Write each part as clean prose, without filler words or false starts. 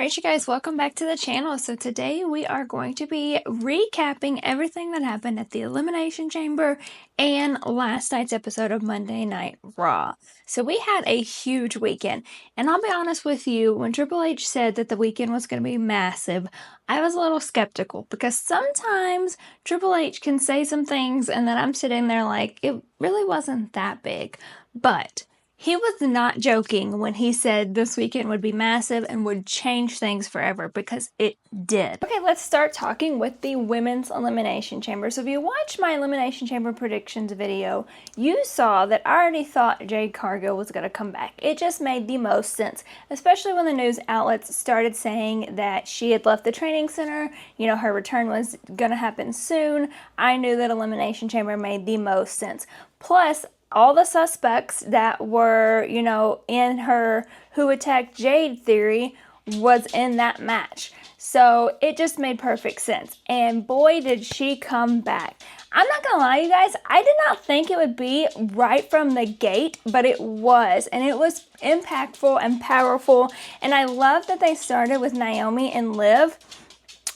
Alright, you guys, welcome back to the channel. So today we are going to be recapping everything that happened at the Elimination Chamber and last night's episode of Monday Night Raw. So we had a huge weekend, and I'll be honest with you, when Triple H said that the weekend was going to be massive, I was a little skeptical because sometimes Triple H can say some things and then I'm sitting there like, it really wasn't that big. But he was not joking when he said this weekend would be massive and would change things forever, because it did. Okay, let's start talking with the Women's Elimination Chamber. So if you watched my Elimination Chamber predictions video, you saw that I already thought Jade Cargill was going to come back. It just made the most sense, especially when the news outlets started saying that she had left the training center, you know, her return was going to happen soon. I knew that Elimination Chamber made the most sense. Plus, all the suspects that were, you know, in her who attacked Jade theory was in that match. So it just made perfect sense. And boy, did she come back. I'm not gonna lie, you guys, I did not think it would be right from the gate, but it was. And it was impactful and powerful. And I love that they started with Naomi and Liv,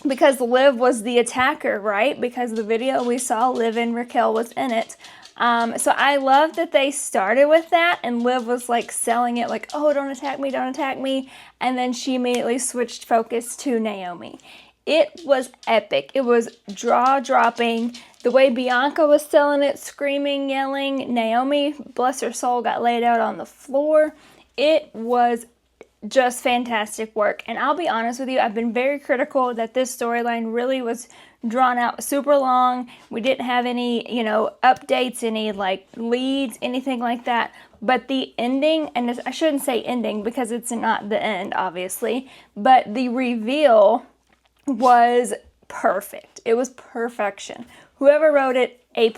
because Liv was the attacker, right? Because the video we saw, Liv and Raquel was in it. So I love that they started with that, and Liv was like selling it like, oh, don't attack me, don't attack me. And then she immediately switched focus to Naomi. It was epic. It was jaw-dropping. The way Bianca was selling it, screaming, yelling. Naomi, bless her soul, got laid out on the floor. It was just fantastic work. And I'll be honest with you, I've been very critical that this storyline really was drawn out super long. We didn't have any, you know, updates, any like leads, anything like that. But the ending, and I shouldn't say ending because it's not the end, obviously, but the reveal was perfect. It was perfection. Whoever wrote it, A+.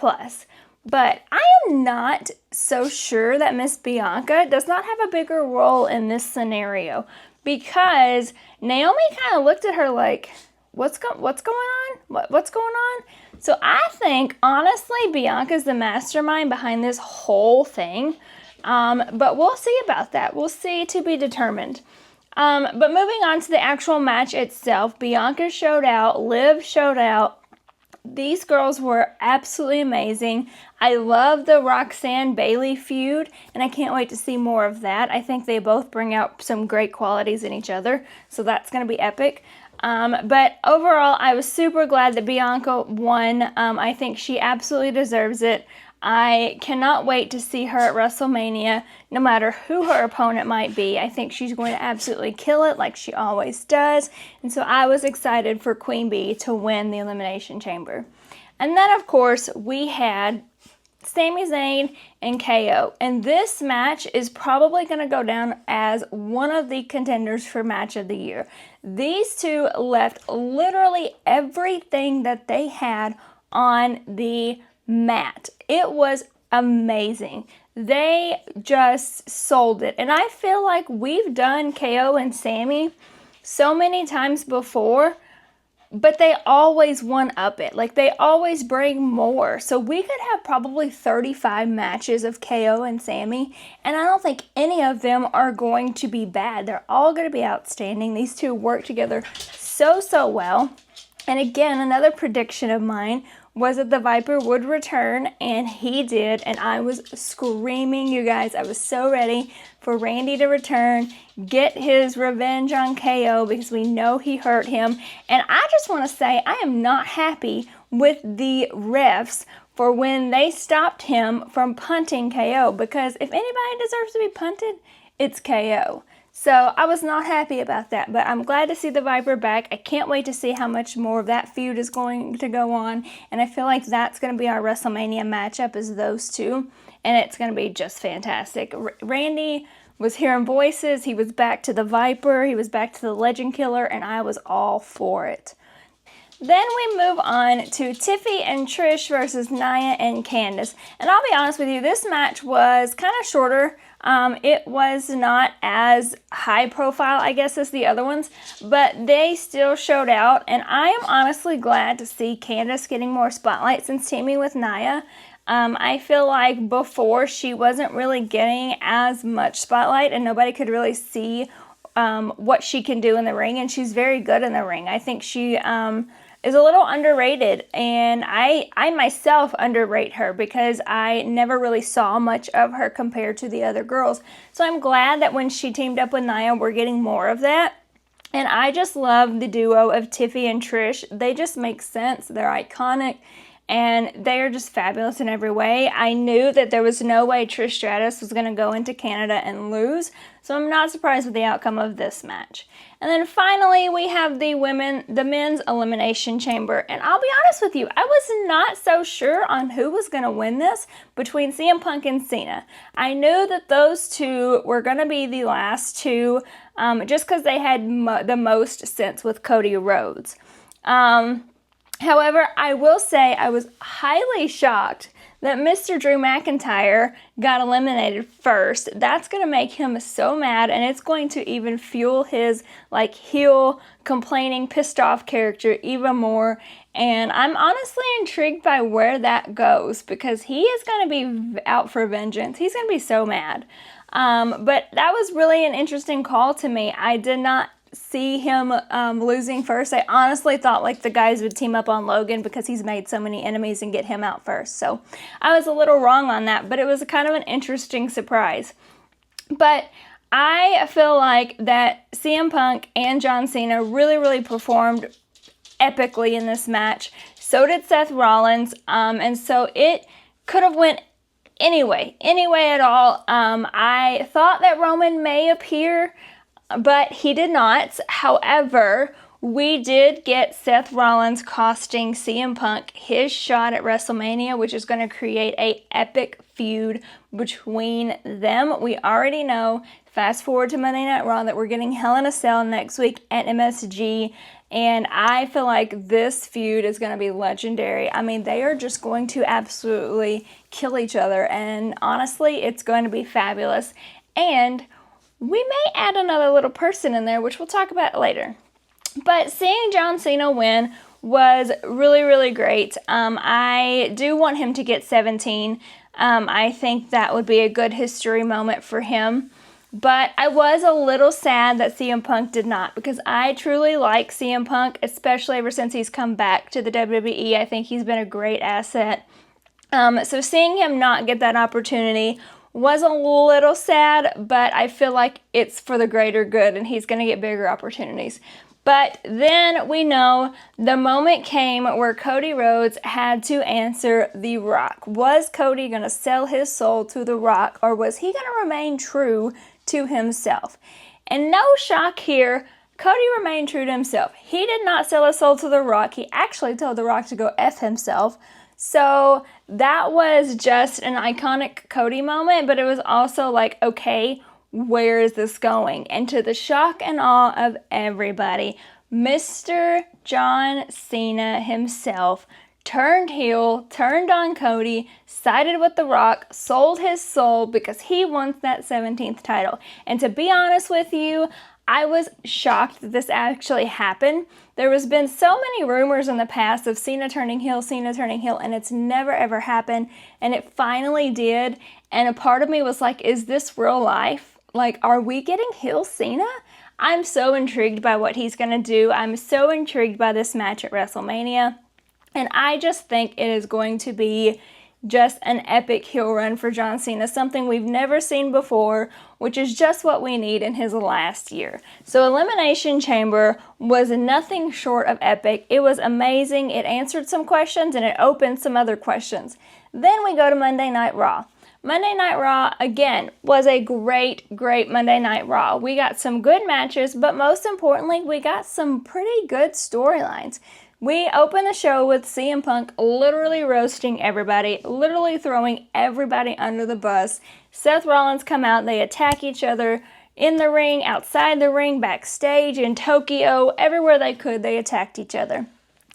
But I am not so sure that Miss Bianca does not have a bigger role in this scenario, because Naomi kind of looked at her like, what's going on? What's going on? So I think, honestly, Bianca's the mastermind behind this whole thing. But we'll see about that. We'll see, to be determined. But moving on to the actual match itself, Bianca showed out, Liv showed out. These girls were absolutely amazing. I love the Roxanne-Bailey feud, and I can't wait to see more of that. I think they both bring out some great qualities in each other, so that's going to be epic. But overall, I was super glad that Bianca won. I think she absolutely deserves it. I cannot wait to see her at WrestleMania, no matter who her opponent might be. I think she's going to absolutely kill it like she always does. And so I was excited for Queen Bee to win the Elimination Chamber. And then, of course, we had Sami Zayn and KO. And this match is probably going to go down as one of the contenders for Match of the Year. These two left literally everything that they had on the mat. It was amazing. They just sold it. And I feel like we've done KO and Sami so many times before, but they always one-up it. Like, they always bring more. So we could have probably 35 matches of KO and Sami, and I don't think any of them are going to be bad. They're all going to be outstanding. These two work together so well. And again, another prediction of mine was that the Viper would return, and he did, and I was screaming, you guys. I was so ready for Randy to return, get his revenge on KO, because we know he hurt him. And I just want to say, I am not happy with the refs for when they stopped him from punting KO, because if anybody deserves to be punted, it's KO. So I was not happy about that, but I'm glad to see the Viper back. I can't wait to see how much more of that feud is going to go on, and I feel like that's going to be our WrestleMania matchup, is those two, and it's going to be just fantastic. Randy was hearing voices. He was back to the Viper. He was back to the Legend Killer, and I was all for it. Then we move on to Tiffy and Trish versus Nia and Candice. And I'll be honest with you, this match was kind of shorter. It was not as high profile, I guess, as the other ones, but they still showed out. And I am honestly glad to see Candice getting more spotlight since teaming with Nia. I feel like before she wasn't really getting as much spotlight, and nobody could really see what she can do in the ring, and she's very good in the ring. I think she is a little underrated, and I myself underrate her because I never really saw much of her compared to the other girls. So I'm glad that when she teamed up with Nia, we're getting more of that. And I just love the duo of Tiffy and Trish. They just make sense. They're iconic, and they are just fabulous in every way. I knew that there was no way Trish Stratus was going to go into Canada and lose, so I'm not surprised with the outcome of this match. And then finally, we have the men's Elimination Chamber. And I'll be honest with you, I was not so sure on who was going to win this between CM Punk and Cena. I knew that those two were going to be the last two, just because they had the most sense with Cody Rhodes. However, I will say I was highly shocked that Mr. Drew McIntyre got eliminated first. That's going to make him so mad, and it's going to even fuel his heel, complaining, pissed off character even more. And I'm honestly intrigued by where that goes, because he is going to be out for vengeance. He's going to be so mad. But that was really an interesting call to me. I did not see him losing first. I honestly thought the guys would team up on Logan because he's made so many enemies and get him out first. So I was a little wrong on that, but it was kind of an interesting surprise. But I feel like that CM Punk and John Cena really, really performed epically in this match. So did Seth Rollins, and so it could have went anyway at all. I thought that Roman may appear, but he did not. However, we did get Seth Rollins costing CM Punk his shot at WrestleMania, which is going to create an epic feud between them. We already know, fast forward to Monday Night Raw, that we're getting Hell in a Cell next week at MSG, and I feel like this feud is going to be legendary. I mean, they are just going to absolutely kill each other, and honestly, it's going to be fabulous. And we may add another little person in there, which we'll talk about later. But seeing John Cena win was really, really great. I do want him to get 17. I think that would be a good history moment for him. But I was a little sad that CM Punk did not, because I truly like CM Punk, especially ever since he's come back to the WWE. I think he's been a great asset. So seeing him not get that opportunity was a little sad, but I feel like it's for the greater good, and he's going to get bigger opportunities. But then we know the moment came where Cody Rhodes had to answer The Rock. Was Cody going to sell his soul to The Rock, or was he going to remain true to himself? And no shock here, Cody remained true to himself. He did not sell his soul to The Rock. He actually told The Rock to go F himself. So that was just an iconic Cody moment, but it was also okay, where is this going? And to the shock and awe of everybody, Mr. John Cena himself turned heel, turned on Cody, sided with The Rock, sold his soul because he wants that 17th title. And to be honest with you, I was shocked that this actually happened. There has been so many rumors in the past of Cena turning heel, and it's never ever happened. And it finally did. And a part of me was like, is this real life? Are we getting heel Cena? I'm so intrigued by what he's going to do. I'm so intrigued by this match at WrestleMania. And I just think it is going to be just an epic heel run for John Cena, something we've never seen before, which is just what we need in his last year. So Elimination Chamber was nothing short of epic. It was amazing. It answered some questions and it opened some other questions. Then we go to Monday Night Raw. Monday Night Raw, again, was a great Monday Night Raw. We got some good matches, but most importantly, we got some pretty good storylines. We opened the show with CM Punk literally roasting everybody, literally throwing everybody under the bus. Seth Rollins come out, they attack each other in the ring, outside the ring, backstage, in Tokyo, everywhere they could, they attacked each other.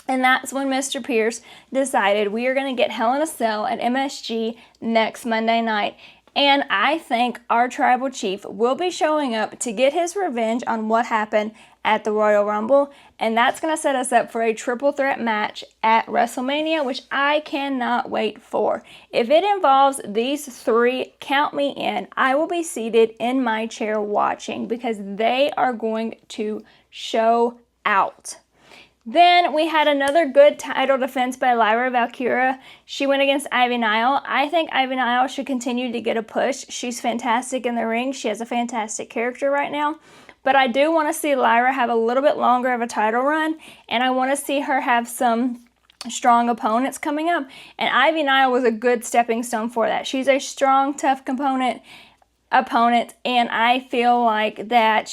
And that's when Mr. Pierce decided we are going to get Hell in a Cell at MSG next Monday night. And I think our tribal chief will be showing up to get his revenge on what happened at the Royal Rumble. And that's going to set us up for a triple threat match at WrestleMania, which I cannot wait for. If it involves these three, count me in. I will be seated in my chair watching because they are going to show out. Then we had another good title defense by Lyra Valkyria. She went against Ivy Nile. I think Ivy Nile should continue to get a push. She's fantastic in the ring. She has a fantastic character right now. But I do want to see Lyra have a little bit longer of a title run, and I want to see her have some strong opponents coming up. And Ivy Nile was a good stepping stone for that. She's a strong, tough opponent, and I feel like that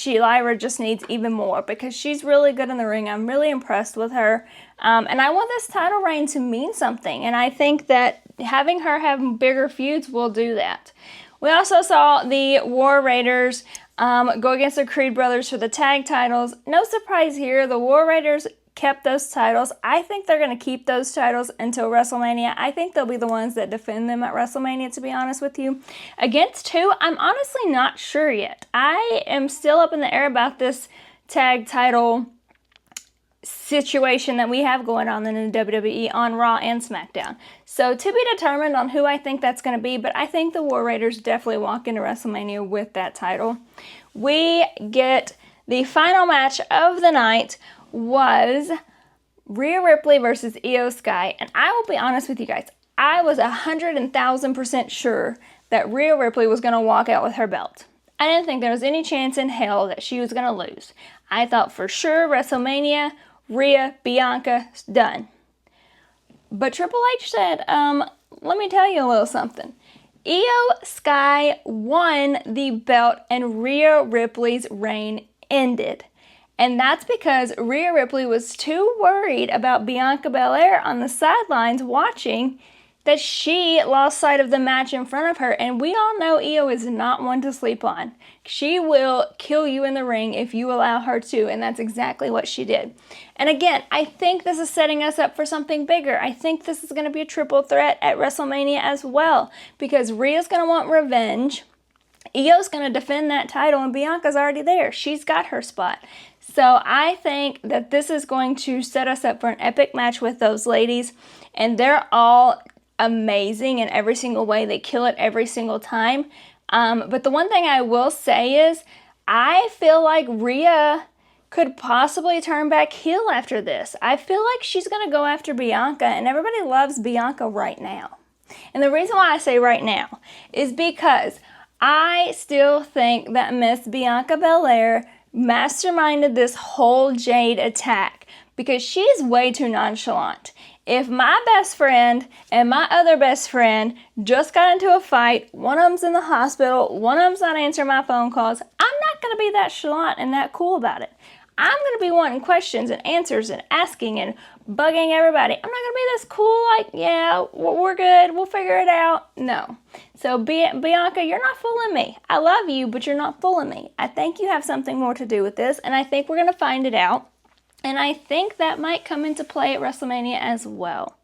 Lyra just needs even more because she's really good in the ring. I'm really impressed with her. And I want this title reign to mean something. And I think that having her have bigger feuds will do that. We also saw the War Raiders go against the Creed brothers for the tag titles. No surprise here. The War Raiders kept those titles. I think they're going to keep those titles until WrestleMania. I think they'll be the ones that defend them at WrestleMania, to be honest with you. Against who? I'm honestly not sure yet. I am still up in the air about this tag title situation that we have going on in the WWE on Raw and SmackDown. So to be determined on who I think that's going to be, but I think the War Raiders definitely walk into WrestleMania with that title. We get the final match of the night was Rhea Ripley versus Io Sky. And I will be honest with you guys, I was 100,000% sure that Rhea Ripley was going to walk out with her belt. I didn't think there was any chance in hell that she was going to lose. I thought for sure WrestleMania, Rhea, Bianca, done. But Triple H said, let me tell you a little something. Io Sky won the belt and Rhea Ripley's reign ended. And that's because Rhea Ripley was too worried about Bianca Belair on the sidelines watching that she lost sight of the match in front of her. And we all know Io is not one to sleep on. She will kill you in the ring if you allow her to, and that's exactly what she did. And again, I think this is setting us up for something bigger. I think this is going to be a triple threat at WrestleMania as well, because Rhea's going to want revenge. Io's going to defend that title, and Bianca's already there. She's got her spot. So I think that this is going to set us up for an epic match with those ladies, and they're all amazing in every single way. They kill it every single time. But the one thing I will say is I feel like Rhea could possibly turn back heel after this. I feel like she's going to go after Bianca, and everybody loves Bianca right now. And the reason why I say right now is because I still think that Miss Bianca Belair masterminded this whole Jade attack because she's way too nonchalant. If my best friend and my other best friend just got into a fight, one of them's in the hospital, one of them's not answering my phone calls, I'm not going to be that chalant and that cool about it. I'm going to be wanting questions and answers and asking and bugging everybody. I'm not going to be this cool, like, yeah, we're good, we'll figure it out. No. So, Bianca, you're not fooling me. I love you, but you're not fooling me. I think you have something more to do with this, and I think we're going to find it out. And I think that might come into play at WrestleMania as well.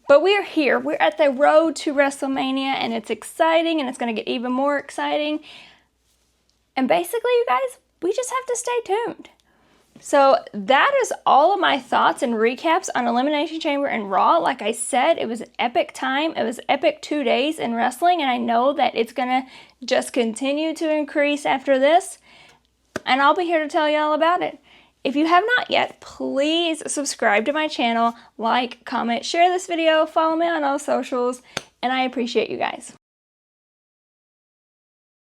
But we're here. We're at the road to WrestleMania, and it's exciting, and it's going to get even more exciting. And basically, you guys, we just have to stay tuned. So that is all of my thoughts and recaps on Elimination Chamber and Raw. Like I said, it was an epic time. It was epic 2 days in wrestling, and I know that it's going to just continue to increase after this. And I'll be here to tell you all about it. If you have not yet, please subscribe to my channel, like, comment, share this video, follow me on all socials, and I appreciate you guys.